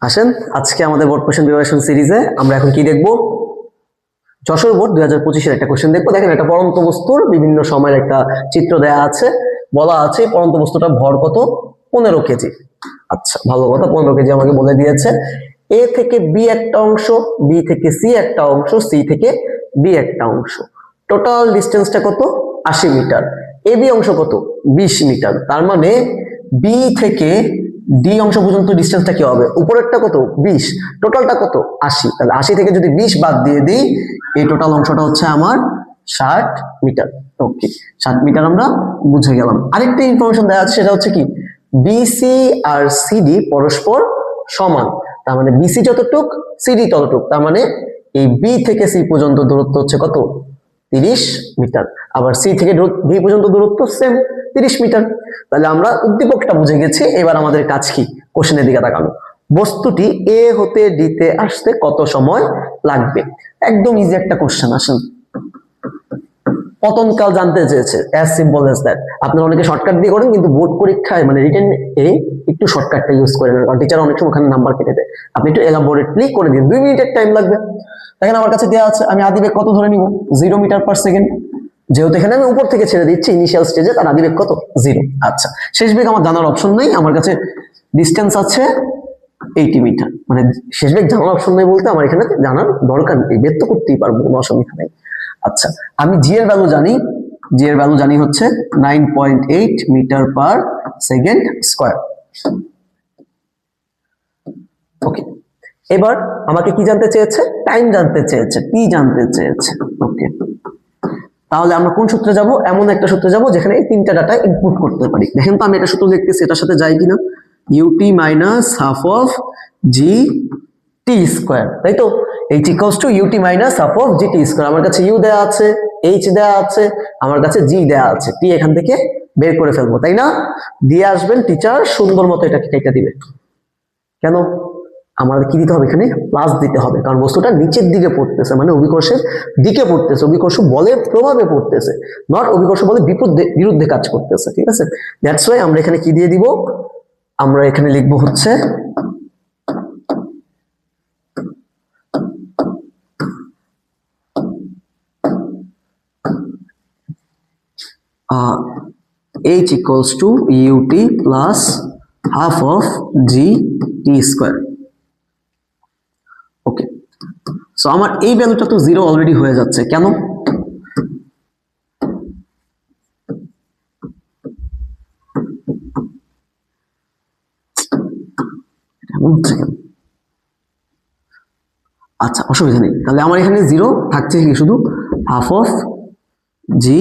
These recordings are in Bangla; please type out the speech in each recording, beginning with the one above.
আসেন আজকে আমাদের বোর্ড কোশ্চেন প্রিপারেশন সিরিজে আমরা এখন কি দেখব? যশোর বোর্ড 2025-এর একটা কোশ্চেন দেখবো। দেখেন, একটা পড়ন্ত বস্তুর বিভিন্ন সময়ের একটা চিত্র দেয়া আছে, বলা আছে পড়ন্ত বস্তুটা ভর কত? 15 কেজি। আচ্ছা, ভালো কথা, 15 কেজি আমাকে বলে দিয়েছে। এ থেকে বি একটা অংশ, বি থেকে সি একটা অংশ, সি থেকে বি একটা অংশ, টোটাল ডিস্টেন্সটা কত? 80 মিটার। এ বি অংশ কত? 20 মিটার। তার মানে বি থেকে ডি অংশ পর্যন্ত ডিস্টেন্সটা কি হবে? উপরেরটা কত? 20, টোটালটা কত? 80। তাহলে 80 থেকে যদি 20 বাদ দিয়ে দিই, এই টোটাল অংশটা হচ্ছে আমার 60 মিটার। ওকে, 60 মিটার আমরা বুঝে গেলাম। আরেকটা ইনফরমেশন দেওয়া আছে, সেটা হচ্ছে কি, বিসি আর সিডি পরস্পর সমান। তার মানে বিসি যতটুক, সিডি ততটুক। তার মানে এই বি থেকে সি পর্যন্ত দূরত্ব হচ্ছে কত? 30 মিটার। আবার সি থেকে ডি পর্যন্ত দূরত্ব সেম 30 মিটার। তাহলে আমরা উদ্দীপকটা বুঝে গেছি। এবার আমাদের কাজ কি? কোশ্চেনের দিকে তাকানো। বস্তুটি এ হতে ডি তে আসতে কত সময় লাগবে? একদম ইজি একটা কোশ্চেন। আসেন, পতনকাল জানতে চেয়েছে, অ্যাজ সিম্পল অ্যাজ দ্যাট। আপনারা অনেকে শর্টকাট দিয়ে করেন, কিন্তু বোর্ড পরীক্ষায় মানে রিটেন একটু শর্টকাটটা ইউজ করেন, কারণ টিচার অনেক সময় ওখানে নাম্বার কেটে দেয়। আপনি একটু এলাবোরেটলি করে দিন, 2 মিনিটের টাইম লাগবে। দেখেন আমার কাছে দেওয়া আছে, আমি আদিবেগ কত ধরে নিব? 0 মিটার পার সেকেন্ড। যেহেতু এখানে আমি উপর থেকে ছেড়ে দিচ্ছি ইনিশিয়াল স্টেজে, তার আদিবেগ কত? 0। আচ্ছা, শেষ বেগ আমার জানার অপশন নেই, আমার কাছে ডিস্টেন্স আছে 80 মিটার। মানে শেষ বেগ জানার অপশন নেই বলতে আমার এখানে জানার দরকার নেই, বের তো করতেই পারবো, কোনো অসুবিধা নেই। আচ্ছা, আমি জি এর ভ্যালু জানি, জি এর ভ্যালু জানি হচ্ছে 9.8 মিটার পার সেকেন্ড স্কয়ার। ওকে, এবার আমাকে কি জানতে চেয়েছে? টাইম জানতে চেয়েছে, টি জানতে চেয়েছে। ওকে, তাহলে আমরা কোন সূত্রে যাব? এমন একটা সূত্রে যাব যেখানে এই তিনটা ডাটা ইনপুট করতে পারি। দেখেন তো আমি একটা সূত্র লিখতেছি, এটার সাথে যায় কিনা। U t minus half of G T square, তাই তো? H equals to u t minus half of G T square. আমার কাছে ইউ দেয়া আছে, এইচ দেয়া আছে, আমার কাছে জি দেয়া আছে। টি এখান থেকে বের করে ফেলবো, তাই না? দিয়ে আসবেন টিচার, সুন্দর মতো এটাকে কেটে দিবে। কেন? আমাদের কি দিতে হবে? এখানে প্লাস দিতে হবে, কারণ বস্তুটা নিচের দিকে পড়তেছে, মানে অভিকর্ষের দিকে পড়তেছে, অভিকর্ষ বলের প্রভাবে পড়তেছে, নট অভিকর্ষ বলে বিরুদ্ধে কাজ করতেছে। ঠিক আছে, দ্যাটস ওয়াই আমরা এখানে কি দিয়ে দিব? আমরা এখানে লিখবো হচ্ছে h equals to ut plus half of g t square. Okay, so আমার এই ভ্যালুটা তো 0 অলরেডি হয়ে যাচ্ছে। কেন? আচ্ছা, অসুবিধা নেই। তাহলে আমার এখানে 0 থাকছে কি? শুধু half of G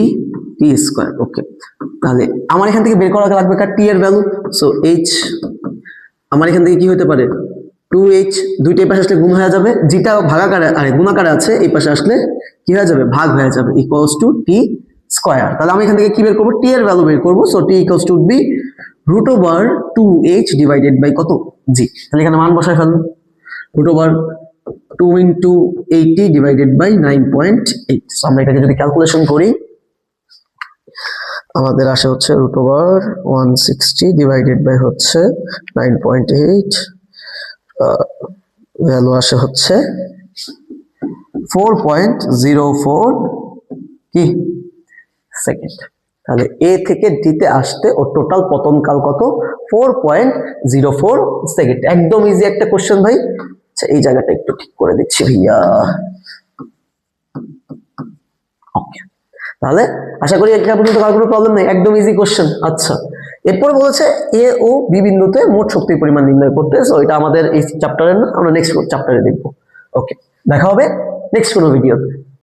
T square. Okay, তাহলে আমার এখান থেকে বের করা লাগবে কার? টি এর ভ্যালু। সো এইচ আমার এখান থেকে কি হতে পারে? 2h, দুইটা এই পাশে আসলে গুণ হয়ে যাবে, যেটা ভাগাকারে আরে গুণাকারে আছে, এই পাশে আসলে কি হয়ে যাবে? ভাগ হয়ে যাবে, ইকুয়ালস টু টি স্কয়ার। তাহলে আমি এখান থেকে কি বের করব? টি এর ভ্যালু বের করব। So t equals to be root over 2h divided by কত? জি। তাহলে এখানে মান বসায় ফেলবো, root over 2 into 80 divided by 9.8। So আমরা এটাকে যদি ক্যালকুলেশন করি, আমাদের আসে হচ্ছে রুট ওভার 160 ডিভাইডেড বাই হচ্ছে 9.8, ভ্যালু আসে হচ্ছে 4.04 কি সেকেন্ড। তাহলে এ থেকে ডিতে আসতে ও টোটাল পতনকাল কত? 4.04 সেকেন্ড। একদম ইজি একটা কোশ্চেন ভাই। আচ্ছা, এই জায়গাটা একটু ঠিক করে দিচ্ছি ভাইয়া। ওকে, তাহলে আশা করি এটা পর্যন্ত কার কোনো প্রবলেম নেই, একদম ইজি কোশ্চেন। আচ্ছা, এরপর বলেছে এ ও বি বিন্দুতে মোট শক্তির পরিমাণ নির্ণয় করতে। সো এটা আমাদের এই চ্যাপ্টারের না, আমরা নেক্সট চ্যাপ্টারে দেখবো। ওকে, দেখা হবে নেক্সট কোনো ভিডিওতে।